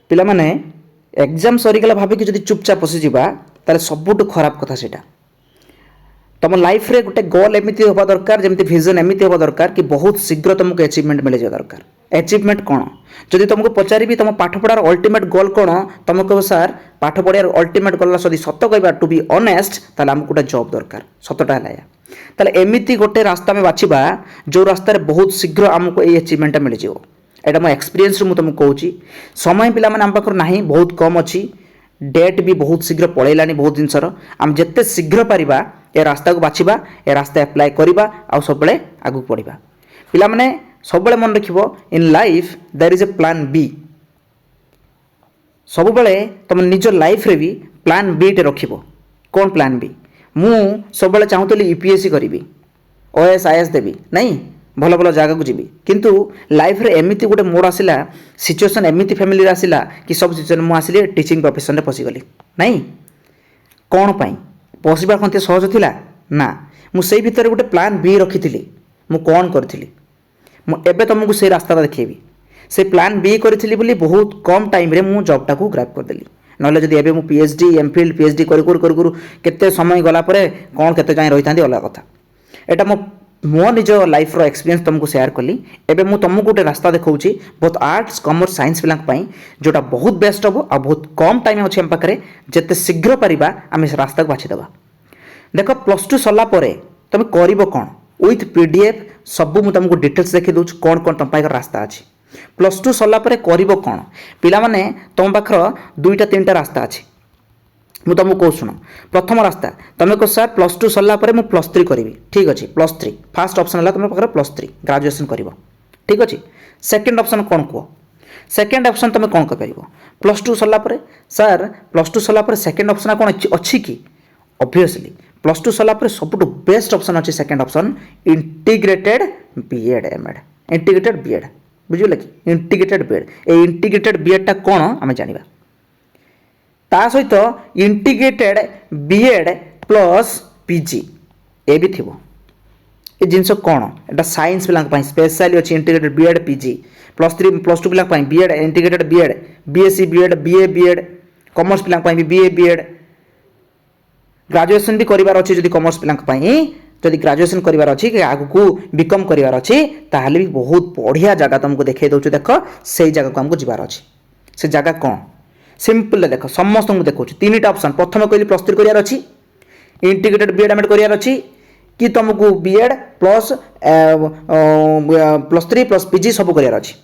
ପିଲାମାନେ ଏକ୍ଜାମ୍ ସରିଗଲା ଭାବିକି ଯଦି ଚୁପଚାପ ବସିଯିବା ତାହେଲେ ସବୁଠୁ ଖରାପ କଥା ସେଇଟା। तुम लाइफ रे गोटे गोल एमती होगा दरकार जमी विजन एमती होगा दरकार कि बहुत शीघ्र तुमको अचिवमेंट मिल जाए दरकार। अचिवमेंट कौन जदि तुमको पचारि तुम पाठ पढ़ार अल्टीमेट गोल कौन तुम कह सार पाठ पढ़ार अल्टीमेट गोल जब सत कह टू बी ऑनेस्ट ताले आमको गोटे जॉब दरकार सतटा है ताले एमती गोटे रास्ता में बाछिबा जो रास्तार बहुत शीघ्र आमको ये अचिवमेंट मिल जाए। यहाँ मो एक्सपीरियंस रू तुमको कहूँ समय पिला आम पाखर ना बहुत कम अच्छी डेट भी बहुत शीघ्र पलैलानी बहुत जिनसर आम जिते शीघ्र पारिबा ए रास्ता को बाछिबा ए रास्ता अप्लाई करवा आउ सब आगू पढ़ा। पिला माने सब मन रखिबो in life there is a plan B. सब तुम निज लाइफ रे भी प्लान बी टे रखिबो। कौन प्लान बी? मु सब चाहूली यूपीएससी करी ओएस आईएएस देवी नहीं भल भल जगह को जीवी किंतु लाइफ रे एमती गोटे मोड़ आसला सिचुएशन एमती फैमिली आसला कि सब सिचुएशन मुझे आसिली टीचिंग प्रोफेशन रे पशिगली नहीं कौन पाई पशिबा कते सहज थिला ना मुझे भितर गोटे प्लान बी रखी मु कौन करी एबे तुमको से रास्ता देखी से प्लान बी करी बोली बहुत कम टाइम रे मु जॉब टाको ग्रैब करदेली ना जब एबे मु पीएचडी एमफिल पीएचडी करू केते समय गला परे कौन केते जाय रही था अलग कथा। एटा मो निज लाइफ रो एक्सपीरियंस तुमको शेयर कली एबे मु तुमको गोटे रास्ता देखाऊँ बहुत आर्ट्स कॉमर्स साइंस पिलांक जोटा बहुत बेस्ट हम आ बहुत कम टाइम अच्छे आम पाखे जिते शीघ्र पारिबा आम से रास्ता को बाछिदेवा। देख प्लस टू सरला परे तुम कर कौन विथ पीडीएफ सब मुझे तुमको डिटेल्स देखी दूँ कौन कौन तुम पाखर रास्ता अच्छी। प्लस टू सरला परे कर कौन पिला माने तुम पाखर दुईटा तीन रास्ता अच्छी मु तुमको कह शुण। प्रथम रास्ता तुम कह सर प्लस टू सरला मु प्लस थ्री करी ठीक अच्छे प्लस थ्री फास्ट ऑप्शन है तुम पाखे प्लस थ्री ग्रेजुएशन कर ठीक अच्छे। सेकेंड ऑप्शन कौन कह सेकेंड ऑप्शन तुम कौन कर प्लस टू सरला सर प्लस टू सरला सेकेंड ऑप्शन कौन अच्छी कि ऑब्वियसली प्लस टू सरला सब बेस्ट ऑप्शन अच्छी second option integrated BEd MEd integrated BEd बुझे कि इंटीग्रेटेड बीएड ए इंटीग्रेटेड बीएडटा कौन आम जाना ता सहित इंटीग्रेटेड बीएड प्लस पीजी ए भी थी ये जिनस कौन एटा साइंस पिला स्पेशली अच्छी integrated BEd PG plus three plus two पिला BEd integrated BEd BSc BEd BA BEd commerce पिला बीए बीएड ग्रेजुएशन भी करार अच्छी जदि कॉमर्स पिला जदि ग्रेजुएशन करार अच्छी कि आगू बीकॉम करार अच्छी ताहले भी बहुत बढ़िया जगह तुमको देखे दौर देख से जगह को आमको जीवार अच्छी से जगह कौन सिंपल देख समस्त को देखा तीन टा ऑप्शन प्रथम कहली प्लस थ्री करार अच्छी इंटीग्रेटेड बीएड एमएड करार अच्छी कि तुमको BEd plus plus three plus PG सब करार अच्छी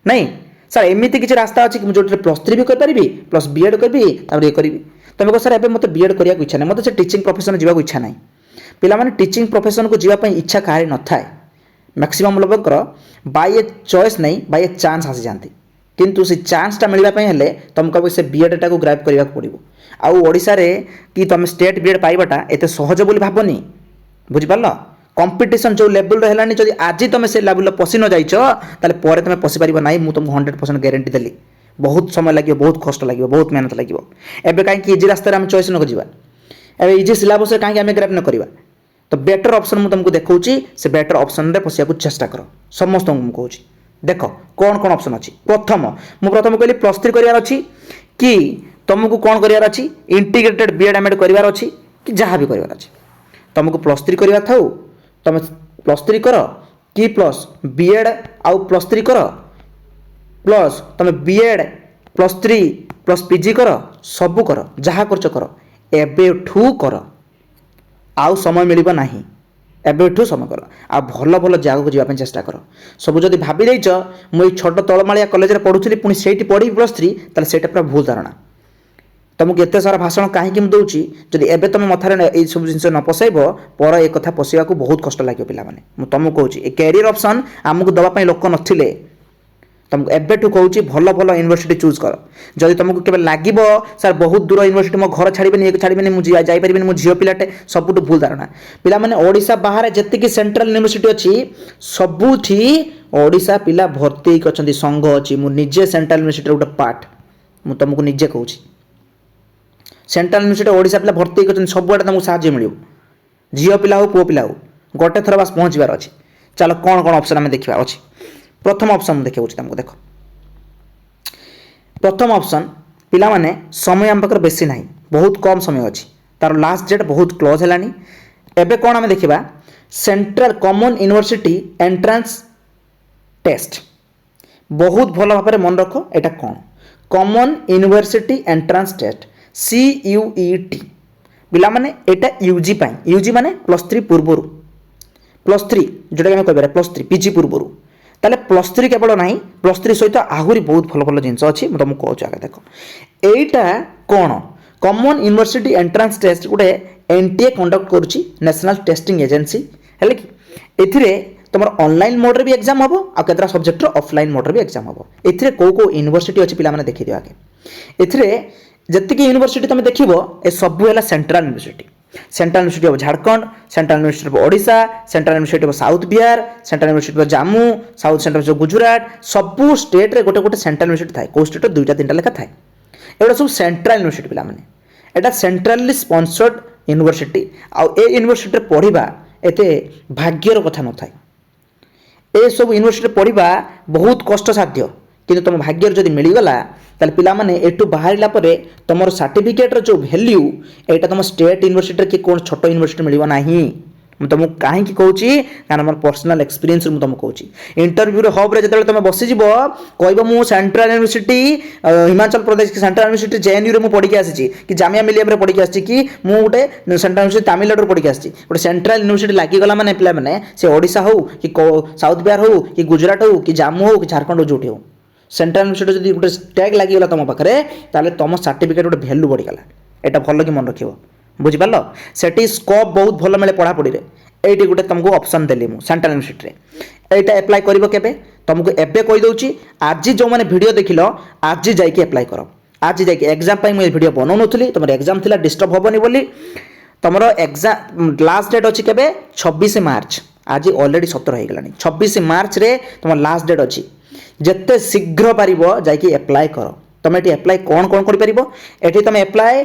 नहीं सर एमती किसी रास्ता अच्छी कि जो प्लस थ्री भी करी प्लस बीएड करी ये करी तुम कह सर एवं मत बीएड करने इच्छा ना मत से टीचिंग प्रोफेशन जावाक इच्छा ना पिला माने टीचिंग प्रोफेशन को जीवाई इच्छा कहार न थाए मैक्सिमम लोक बाय ए चॉइस नहीं बाय ए चांस आसी जाती किंतु से चांसटा मिलवाई तुमको से बीएडटा को ग्रैब करने पड़ो आउ ओडिशा रे कि तुम स्टेट बीएड पाइबाटा एत सहज बोली भावनी बुझिपार कंपटीशन जो लेवल है जब आज तुम से लेवल पशि न जाइछ ताले तुम पशि पार ना मुझे तुमको 100% ग्यारंटी देली बहुत समय लगे बहुत कष्ट लगे बहुत मेहनत लगे एवं कहीं इजी रास्ता आम चॉइस न कर इजी सिलेबस कहीं आम ग्रैब न करवा तो बेटर ऑप्शन मुझे तुमको देखा से बेटर ऑप्शन रे पशिया चेष्टा कर समस्त कहूँ देख कौन कौन ऑप्शन अच्छी। प्रथम कहली प्लस थ्री करार अच्छी कि तुमको कौन करार अच्छी इंटीग्रेटेड बीएड एमएड करार अच्छी कि जहाँ भी करार अच्छी तुमको प्लस थ्री करार था तुम प्लस थ्री कर कि प्लस बीएड आउ प्लस थ्री कर प्लस तुम BEd plus three plus PG कर सबू कर जहाँ कर एबेठू कर आउ समय मिल नहीं एबेठू समय कर आ भल भल जगह को जावाई चेष्टा कर सब जब भाभी देच मुझे छोट तलमालिया कॉलेज में पढ़ुली पुणी से पढ़ी प्लस थ्री ताले सेटा पूरा भूल धारणा तुमको एत सारा भाषण कहीं दूची जदि एबे तुम मथार सब जिन न पसैब पर एक कथा पशा बहुत कष्ट लगे पे तुमको कहूँ कैरियर ऑप्शन आमको दवाई लोक नथिले तुमको एबेठू कहूँ भल भल यूनिवर्सिटी चूज कर जदि तुमको केवल लगे सर बहुत दूर यूनिवर्सिटी मो घर छाड़बे छाड़बे मुझे जापर मुझे झील पिलाटे सबुठ भूल धारणा पिला माने ओडिशा बाहर जी सेंट्रल यूनिवर्सिटी अच्छी सबुठी ओडिशा पिला भर्ती अच्छा संघ अच्छी मुझे सेंट्रल यूनिवर्सिटी गोटे पार्ट मुझे तुमको निजे कहूँ सेंट्रल यूनिवर्सिटी ओडिशा पिला भर्ती कर सबुआड़े तुमको साहय मिल झील पिला हो पुओ पिला हो गोटे थर बास पहुँचबार अच्छी। चलो कौन कौन ऑप्शन आम देखा अच्छी। प्रथम ऑप्शन देखा तुमको देख प्रथम ऑप्शन पिला माने समय आम पाखर बेसी नाही बहुत कम समय अच्छी तार लास्ट डेट बहुत क्लोज है एबे कौन आम देखा central common university entrance test बहुत भल भाव मन रख एटा कौन common university entrance test CUET पिला माने एटा यूजी माने +3 पूर्वर +3 जोटा आम कह +3 PG पूर्वर ताले +3 केवल ना +3 सहित आहरी बहुत भल भल जिनस अच्छी मुझे तुमको कहूँ आगे देख एटा कौन कॉमन यूनिवर्सिटी एंट्रांस टेस्ट गोटे NTA कंडक्ट करुच्ची नेशनल टेस्टिंग एजेंसी है कि एथिरे तुम ऑनलाइन मोड रे भी एग्जाम हम आ केतरा सब्जेक्ट ऑफलाइन मोड रे भी एग्जाम हम एथिरे को यूनिवर्सिटी अच्छी पिला माने देखि दियो आगे एथिरे जतिक यूनिवर्सिटी तुम देखिबो ए सबु है central university of Jharkhand central university of Odisha central university of south Bihar central university of Jammu south central university of Gujarat सबु स्टेट रे गोटे गोटे सेंट्रल यूनिवर्सिटी थाए को स्टेट दुईटा तीनटा लेखा थाए एटा सब सेंट्रल यूनिवर्सिटी पिला माने एटा सेंट्रली स्पॉन्सर्ड यूनिवर्सिटी आ ए यूनिवर्सिटी पढ़िबा एते भाग्यर कथा न थाए ए सब यूनिवर्सिटी पढ़िबा बहुत कष्ट साध्य किंतु तुम भाग्य जदि मिलगला ताले पिला माने एटू बाहरिला परे तुमर सर्टिफिकेट रो जो वैल्यू एटा तुम स्टेट यूनिवर्सिटी के कोन छोटो यूनिवर्सिटी मिलिबो नाही मैं तुमको कहीं कहूँ कारण मोर पर्सनल एक्सपीरियंस मुझे तुमको कहूँ इंटरव्यू रे हब रे जतले तुम बसीजिब कहब मु सेंट्रल यूनिवर्सिटी हिमाचल प्रदेश की सेंट्रल यूनिवर्सिटी JNU रे मु पढ़ी के आसी कि जामिया मिलियम रे पढ़ी के आसी कि मु गोटे सेंट्रल यूनिवर्सिटी तमिलनाडु रे पढ़ी के आसी गोटे सेंट्रल यूनिवर्सिटी लागी गला माने पिला माने से ओडिशा हो कि साउथ बिहार हो कि गुजरात हो कि जम्मू हो कि झारखंड हो जोटी हो सेंट्रल यूनिवर्सिटी जदि गोटे टैग लागिगला तुम पाखे ताले तुम सर्टिफिकेट गोटे भैल्यू बढ़ीगला एटा भल कि मन रखियो बुझिपार सेठी स्कोप बहुत भल मिले पढ़ापढ़ी ये गोटे तुमको ऑप्शन देली मु सेंट्रल यूनिवर्सिटी एटा अप्लाई करिवो केबे तुमको एबे कहि दउची आज जो माने वीडियो देखिलो आज जाइके अप्लाई करो आज जाइके एग्जाम पाई मु वीडियो बनौ नथली तुमर एग्जाम थिला डिस्टर्ब होबनी बोली तुमर एग्जाम लास्ट डेट अछि केबे 26 मार्च आज ऑलरेडी 17 हो गलानी 26 मार्च रे तुमर लास्ट डेट अछि जत्ते शीघ्र पारिबो जाइके अप्लाई करो तुम एटी अप्लाई कोन कोन करि पारिबो एटी तुम अप्लाई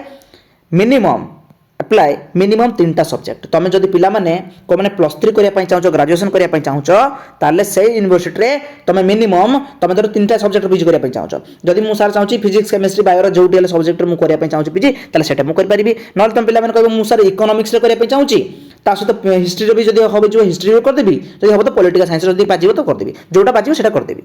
मिनिमम 3टा सब्जेक्ट तुम जदि पिला माने को माने +3 करिया पई चाहो ग्रेजुएशन करिया पई चाहो ताले से यूनिवर्सिटी रे तुम मिनिमम तुम धर 3टा सब्जेक्ट पीजी करिया पई चाहो जदि मु सार चाहो फिजिक्स केमिस्ट्री बायो जो डेल सब्जेक्ट मु करिया पई चाहो पीजी ताले सेटा मु करि परिबी नल तुम पिला माने कहबो मु सार इकोनॉमिक्स रे करिया पई चाहो ता सहित हिस्ट्री रे भी जदि होबे जो हिस्ट्री रे कर देबी जदि होबो तो पॉलिटिकल साइंस रे जदि बाजिबो तो कर देबी जोटा बाजिबो सेटा कर देबी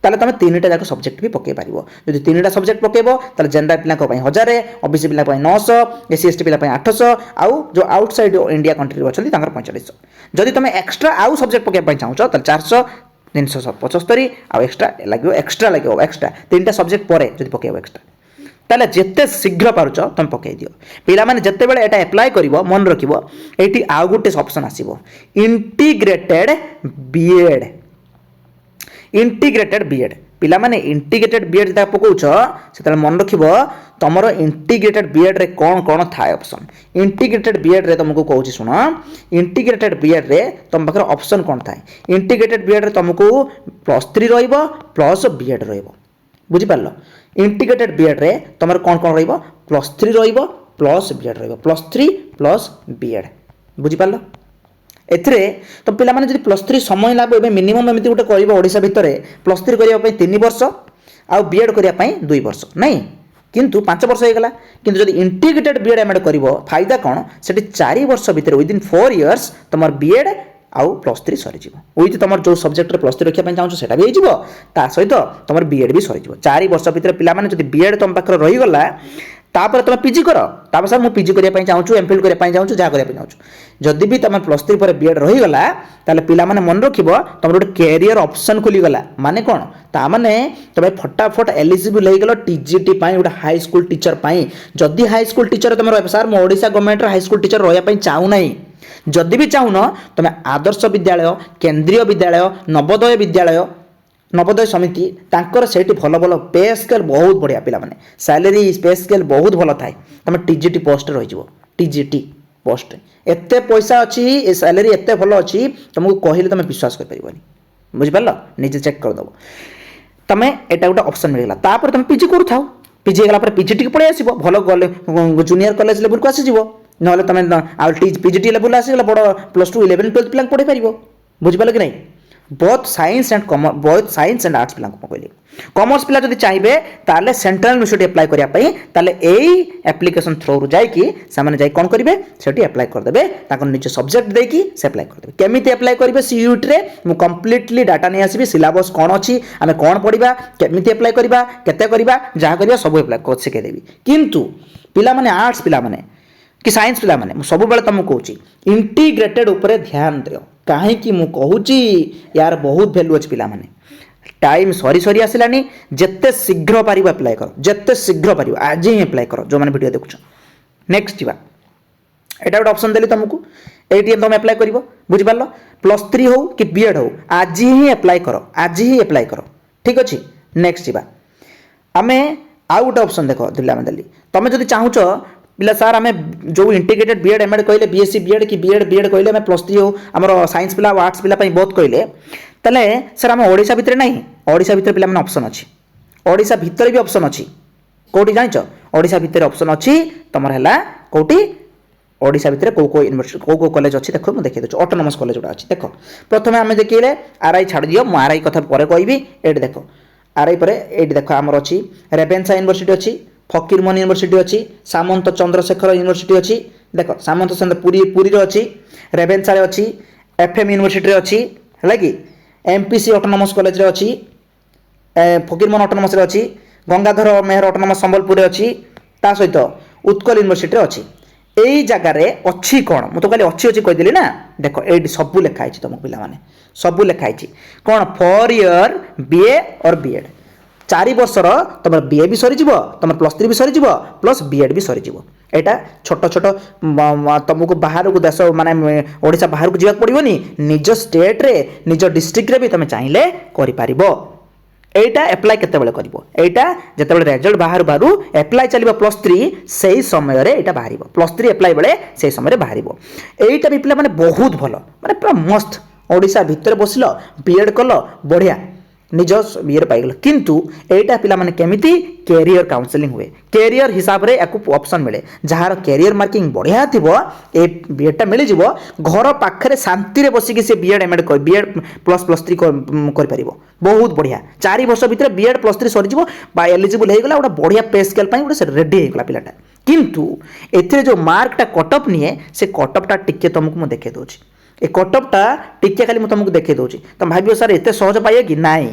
ताले तुम 3टा जाक सब्जेक्ट भी पके पारिबो जदि 3टा सब्जेक्ट पकेबो ताले जनरल पिला को पई 1000 ओबीसी पिला पई 900 SC ST पिला पई 800 आउ जो आउटसाइड इंडिया कंट्री रे अछली तांकर 4500 जदि तुम एक्स्ट्रा आउ सब्जेक्ट पके पई चाहो ताले 400 375 आउ एक्स्ट्रा लागो एक्स्ट्रा 3टा सब्जेक्ट परे जदि पकेबो एक्स्ट्रा ताले जेते शीघ्र पारुछ तुम पके दियो पिला माने जेते बेले एटा अप्लाई करिवो मन रखिवो एटी आउ गुटे ऑप्शन आसीबो इंटीग्रेटेड बीएड पिला माने इंटीग्रेटेड बीएड जता पकोछ सेता मन रखिबो तमरो इंटीग्रेटेड बीएड रे कोन कोन थाय ऑप्शन इंटीग्रेटेड बीएड रे तुमको कहूची सुनो इंटीग्रेटेड बीएड रे तुम बकर ऑप्शन कोन थाय इंटीग्रेटेड बीएड रे तुमको +3 रहइबो प्लस बीएड रहइबो बुझि पारलो इंटीग्रेटेड बीएड रे तमरो कोन कोन रहइबो +3 रहइबो प्लस बीएड रहइबो +3 प्लस बीएड बुझि पारलो एथिरे तो पिला माने जदि +3 समय लागो एबे मिनिमम एमिति गोटे करिवो ओडिसा भितरे +3 करिया पई 3 वर्ष आ बीएड करिया पई 2 वर्ष नहीं किंतु 5 वर्ष हो गला किंतु जदि इंटीग्रेटेड बीएड एमएड करिवो फायदा कोन सेठी 4 वर्ष भितरे विदिन 4 इयर्स तमर बीएड आउ +3 सरी जीवो ओइति तमर जो सब्जेक्ट रे +3 रखिया पई चाहू सेटा भी जीवो ता सहित तमर बीएड भी सरी जीवो 4 वर्ष भितरे पिला माने जदि बीएड तम पाखर रही गला तापर तुम पीजी कर तापर सर मु पीजी करिया चाहूँ एमफिल करिया चाहूँ जहाँ करिया चाहूँ जदि भी तुम +3 पर बीएड रहीगला ताले पिला माने मन रखिबो तुम गोटे कैरियर ऑप्शन खुली गला माने कोन ता माने तुम फटाफट एलिजिबल हो गलो टीजीटी पाई गोटे हाई स्कूल टीचर पाई जदि हाई स्कूल टीचर तुम सर मु Odisha government high school teacher रहिया पई चाहू नहीं जदि भी चाहून तुम आदर्श विद्यालय केंद्रीय विद्यालय नवोदय समिति तांकर सेठी भल भल पे स्केल बहुत बढ़िया पिला माने सैलरी पे स्केल बहुत भल थाए तुम टीजीटी पोस्ट रही जीवो टीजीटी पोस्ट एते पैसा अच्छी ए सैलरी एते भल अच्छी तुमको कहले तुम विश्वास कर परिबनी बुझि पारलो निजे चेक कर दबो तमे एटा गोटे ऑप्शन मिलला तापर तुम पीजी करू थाओ पीजी गला पर पीजीटी के पळे आसीबो भल जूनियर कॉलेज लेवल को आसी जीवो नहले तुम आ पीजीटी लेवल आसी गला बड़ +2 11 12 पिला पढे परिबो बुझि पारलो कि नहीं both science and both science and arts पिला कहली कॉमर्स पिला जब चाहिए ताले सेंट्रल यूनिवर्सिटी अप्लाई करने ताले यही एप्लिकेशन थ्रो रु जाकि से जाए कौन करेंगे से अप्लाई करदे निज सब्जेक्ट देकी से अप्लाई करदे केमी अप्लाई करेंगे सीयूटी रे मु कंप्लीटली डाटा नहीं आसबि सिलेबस कौन अच्छी आम कौन पढ़ा केमी अप्लाई करवा केते करवा जहाँ करवा सब अप्लाई शिखेदेवी किंतु पिला माने आर्ट्स पिला माने कि साइंस पिला माने सब बेले तुमको कहूँ इंटीग्रेटेड उपरे ध्यान दियो कहीं मु कहूँ यार बहुत भैल्यू अच्छे पिला माने टाइम सरी सरी आसलानी जिते शीघ्र पार अप्लाई कर जिते शीघ्र पार आज ही अप्लाई कर जो मैंने वीडियो देखुच नेक्स्ट जा एटा गोटे ऑप्शन देली तुमको ये तुम अप्लाई कर बुझिपार +3 हो कि बीएड हो आज ही अप्लाई कर आज ही अप्लाई कर ठीक अच्छे नेक्स्ट जा आम आउ गोटे ऑप्शन देख देली तुम जब चाहूच पिला सार आम जो इंटीग्रेटेड बीएड एमएड कहले बीएससी बीएड कि बीएड बीएड कहले आम +3 हो आमर साइंस पिला आर्ट्स पिला बहुत कहले ताले सर आम ओडिशा भितर नहीं ओडिशा भितर पिला माने ऑप्शन अच्छी ओडिशा भितर भी ऑप्शन अच्छी कोटी जानिच ओडिशा भितर ऑप्शन अच्छी तुमर हैला कोटी ओडिशा भितर को यूनिवर्सिटी को कॉलेज अच्छी देखो मुझे देखिए दूँ ऑटोनोमस कॉलेज जोटा अच्छी देख प्रथम आम देखिए आरआई छाड़ दियो मु आरआई कथा पर कहबी ये देख आरआई पर ये देख आमर अच्छी रेभेन्सा यूनिवर्सिटी अच्छी फकीरमोहन यूनिवर्सिटी अच्छी सामंत चंद्रशेखर यूनिवर्सिटी अच्छी देख सामंत चंद्र पुरी अच्छी रेभेन्सा अच्छी एफएम यूनिवर्सिटी अच्छी है कि एमपीसी ऑटोनोमस कॉलेज रे अच्छी फकीरमोहन ऑटोनोमस रे अच्छी गंगाधर मेहर ऑटोनोमस संबलपुर अच्छी ता सहित उत्कल यूनिवर्सिटी अच्छी यही जगार अच्छी कौन मुझे कहली अच्छी अच्छी कहीदेली ना देख ये सबू लिखाई तुम पिला माने सबू लिखाई कौन 4 ईयर बीए और बीएड 4 वर्षर तुम बीए भी सरीज तुम +3 भी सरीज प्लस बीएड भी सरीज एटा छोट छोट तुमको बाहर को देश माने ओडिशा बाहर को जावाक पड़ोनी निज स्टेट रे निज डिस्ट्रिक्ट रे भी तुम चाहिए करिपारिबो एटा अप्लाई केते बेले करिवो एटा जते बेले रिजल्ट बाहर बारू अप्लाई चलिबो +3 सही समय रे एटा बाहरिबो +3 अप्लाई बेले सही समय रे बाहरिबो एटा भी पिला माने बहुत भलो माने पूरा मस्त ओडिशा भीतर बसिलो बीएड कलो बढ़िया निज बीए पाइगल किंतु एटा पिला माने केमिति कैरियर काउंसलिंग हुए कैरियर हिसाब रे याकू ऑप्शन मिले जहार कैरियर मार्किंग बढ़िया थिबो ए बीएड टा मिल जिवो घर पाखरे शांति रे बसिकी से बीएड एमएड कर बीएड +3 कर परिबो बहुत बढ़िया 4 वर्ष भीतर बीएड +3 सरी जिवो बा एलिजिबल हे गला ओटा बढ़िया पे स्केल पई ओटा रेडी हे गला पिलाटा किंतु एथिरे जो मार्क टा कटअप निये से कटअप टा टिके तुमको मु देखे दोछि ए कटअपटा टिके खाली मुझे तुमको देखे दूसरी तुम भाव सर एत सहज पाइए कि नाई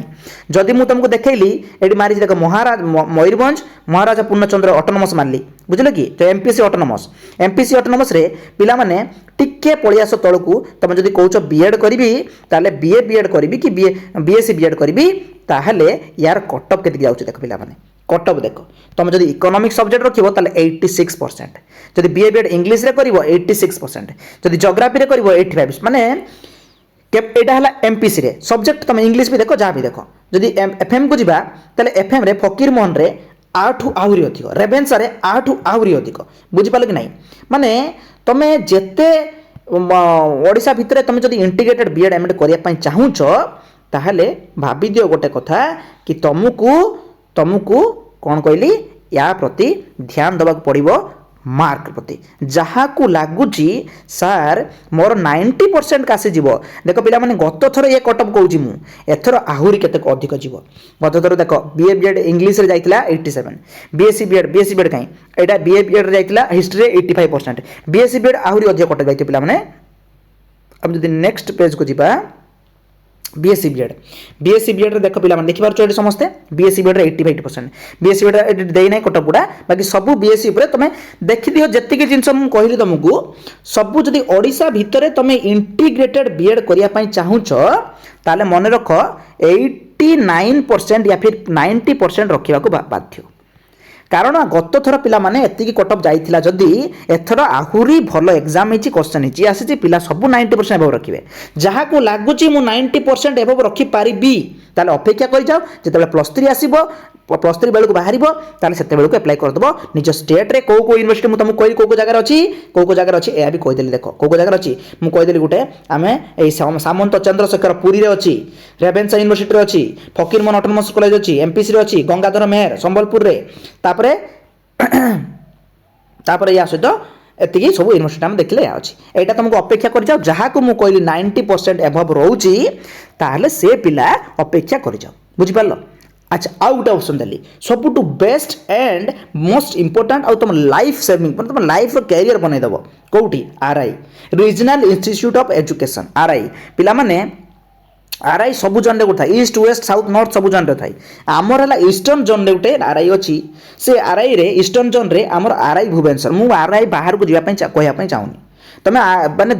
जदि मुझे तुमको देखली ये मारी देख महाराज मयूरभंज महाराजा पूर्णचंद्र ऑटोनोमस मारली बुझल कि तो एमपीसी ऑटोनोमस रे पिला माने टिके पळि आस तळकू तुम जदि कहूच बीएड करी ताले बीए बीएड करी कि बीएससी बीएड करी ताहले यार कटअप केते जाउछ देख पिला माने कटअप देख तुम जदि इकोनॉमिक सब्जेक्ट रखिबो ताले 86% जदि बीए बीएड इंग्लिश रे करिवो 86% जदि ज्योग्राफी रे करिवो 85 माने एटा हला एमपीसी रे सब्जेक्ट तुम इंग्लिश भी देखो जहाँ भी देखो जदि एफएम को जिबा ताले एफएम रे फकीरमोहन रे 8 आहुरी अधिक रेभेन्सा रे 8 आहुरी अधिक बुझी पाल कि नहीं माने तमे जेते ओडिशा भितर तुम जदि इंटीग्रेटेड बीएड एमएड करिया पई चाहूच ताहले भाबी दियो गोटे कथा कि तुमको कौन कहली या प्रति ध्यान देवाक पड़ो मार्क प्रति जहाँ को लगुच सार मोर 90% आसीज देख पे गत थर ये कटअप कहूँ मुझर आहरी के अधिक जीव गत थर देख बीए बीएड इंग्लीश रे जाइतिला 87 बीएससी बीएड कहीं यहाँ बीए बीएड जाइतिला हिस्ट्री 85% बीएससी बीएड आहरी अधिक कटअप जाइए पे अब जब नेक्स्ट पेज को जीवा बीएससी बीएड रे देख पिला देखि पारछो समस्ते बीएससी बीएड रे 85% बीएससी बीएड देई नै कटअप गुडा बाकी सब बीएससी ऊपर तमे देखि दियो जत्तिके जिंस मु कहली तुमको सब जदि ओडिशा भितरे तमे इंटीग्रेटेड बीएड करिया पई चाहूचो ताले मन रख 89% या फिर 90% रखिबा को बाध्य कारण गत थर पिला माने एतिकी कटअप जाइथिला जदी एथर आहुरी भलो एग्जाम हिची क्वेश्चन हिची आसीची पिला सब 90% एबव रखिबे जहाँ को लागुची मु 90% एबव रखि पारिबी ताले अपेक्षा करि जाओ जेतेबेले +3 आसीबो +3 बेलू बाहर ताले सेते बेलू अप्लाई करदबो निज स्टेट रे को यूनिवर्सिटी मु तुमको कहली को जगह अछि को जगह अछि ए भी कहदेली देखो को जगह अछि मु कहदेली गुटे आमे ए सामंत चंद्रशेखर पुरी रे अछि रेभेन्सा यूनिवर्सिटी रे अछि फकीरमोहन ऑटोनोमस कॉलेज अछि एमपीसी रे अछि गंगाधर मेहर संबलपुर रे तापरे या सहित ଏତିକି ସବୁ ୟୁନିଭର୍ସିଟି ଆମେ ଦେଖିଲେ ଅଛି ଏଇଟା ତୁମକୁ ଅପେକ୍ଷା କରିଯାଅ ଯାହାକୁ ମୁଁ କହିଲି 90% ଏଭବ୍ ରହୁଛି ତାହେଲେ ସେ ପିଲା ଅପେକ୍ଷା କରିଯାଅ ବୁଝିପାରିଲ। আচ্ছা আউ গোটে অপশন দেলি সবুঠু বেস্ট এন্ড মোস্ট ইম্পর্টাট আউ তুম লাইফ সেভিং মানে তুম লাইফর ক্যারিয়ার বনাই দেব কোটি RI regional institute of education RI পিলা মানে আরআই সবু জোন রে থাকে ইস্ট ওয়েস্ট সাউথ নর্থ সবু জোন রে থাকে আমার হলা ইস্টর্ন জোন রে গোটে আরআই অছি সে আরআই রে ইস্টর্ন জোন রে আমার আরআই ভুবনেশ্বর মু আরআই বাহার কু যাওয়া পাই কহিয়া পাই চাহুনি তুমি মানে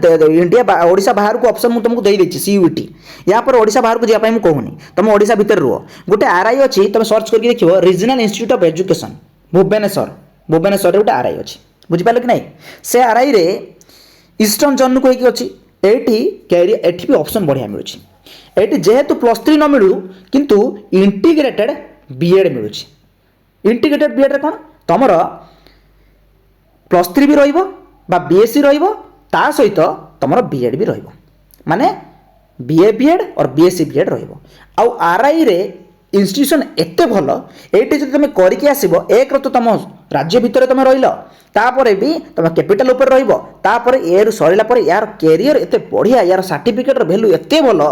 ইন্ডিয়া ওড়িশা বাহার কু অপশন মু तुमको দেই দেছি সিইউটি या पर ओडिशा बाहर को जापाई मु कहूनी तुम ओडिशा भितर रुह गोटे आरआई अच्छी तुम सर्च करके देखियो regional institute of education Bhubaneswar Bhubaneswar रे गोटे आरआई अच्छी बुझिपाल कि नहीं से आरआई रे ईस्टर्न जन को अच्छी एटी कैरियर एटी भी ऑप्शन बढ़िया मिलूँ एटी जेहेतु +3 न मिलू किंतु इंटीग्रेटेड बीएड मिलूँ इंटीग्रेटेड बीएड रे कौन तुमर +3 भी रहिबो बा बीएससी रहिबो ता सहित तुमर बीएड भी रहिबो माने बीए बीएड और बीएससी बीएड रहिबो आउ आरआई रे इंस्टीट्यूशन एते भल एटी जब तुम करके आसब एक तो तुम राज्य भितर तुम रहिल तापर भी तुम कैपिटल ऊपर रहिबो तापर ए सरिला पर यार कैरियर एते बढ़िया यार सर्टिफिकेट वैल्यू एते भल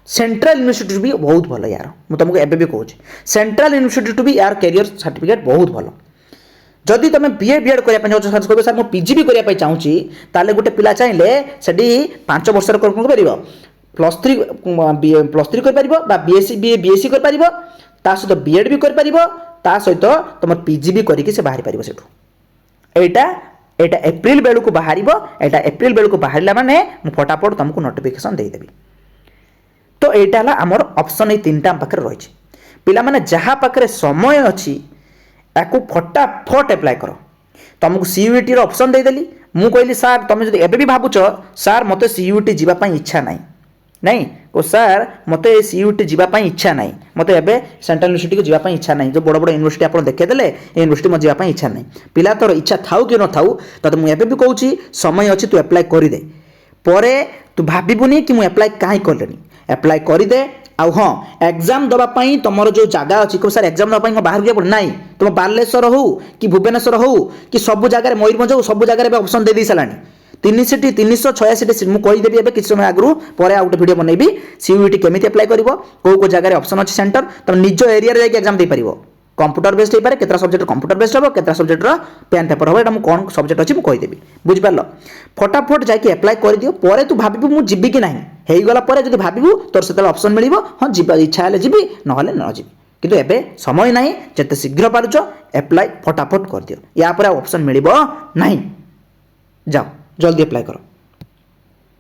सेंट्रल यूनिवर्सिटी भी बहुत भल यार मुझे तुमको एबे भी कहूँ सेंट्रल यूनिवर्सिटी भी यार कैरियर सर्टिफिकेट बहुत भल जदि तुम बीए बीएड करने सर मुझे पीजी भी करने चाहूँगी ताले गोटे पिला चाहिए सेठी 5 वर्ष कर +3 कर बीएससी बीएससी कर ता सहित बीएड भी कर ता सहित तुम पीजी भी करके से बाहरी पार सेठू एटा एटा एप्रिल बेलू को बाहर एटा एप्रिल बेलू को बाहर माने मु फटाफट तुमको नोटिफिकेशन देदेवी। तो यहाँ है आमर ऑप्शन ये 3टा पाखे रही पिला माने जहाँ पाखे समय अच्छी याकू फटाफट एप्लाय कर तुमको सीयूटी ऑप्शन देदेली मु कहली सार तुम जो एबे भी भावुच सार मत सीयूटी जीवाई इच्छा नहीं नहीं को सार मत सीयूटी जीवाई इच्छा नहीं मत एबे सेंट्रल यूनिवर्सिटी को जीवाई इच्छा नहीं जो बड़ बड़ यूनिवर्सिटी आप देखेदेले यूनिवर्सिटी मत जीवाई इच्छा नहीं पिला तोर इच्छा थाऊ कि न थाऊ तो मुझे भी कहूँ समय अच्छी तू एप्लाय करदे परे तू भाबुनी कि मुझे एप्लाय कहीं कलेनी एप्लाय करदे आउ हाँ एग्जाम दवापाई तुम जो जगह अच्छी को सर एग्जाम दवापाई बाहर जाए ना तुम बालेश्वर हो कि भुवनेश्वर हो कि सब जगह मयूरभंज हो सब जगह ऑप्शन दे सारा 3 सीट 386 सीट मुझे कहीदेवी ए किसी समय आगु पर आउ गोटे वीडियो बनैबी सीयूटी केमी अप्लाई कर कौ जगह ऑप्शन अच्छी सेंटर तुम निज एरिया जाकर एग्जाम दे पार कंप्यूटर बेस्ड हो पारे केतरा सब्जेक्ट कंप्यूटर बेस्ड हो केतरा सब्जेक्ट पेन पेपर हो एटा कौन सब्जेक्ट अच्छी मुझे कहीदेवी बुझिपार फटाफट जाकि एप्लाय कर दियो पर तू भाबू मुझे जीवी कि नहीं होगला जब भाबू तोर से ऑप्शन मिल हाँ जी इच्छा है जी ना न जी किंतु एबे समय नहीं जिते शीघ्र पारुच एप्लाय फटाफट कर दियो या पर ऑप्शन मिल नहीं जाओ जल्दी एप्लाय करो।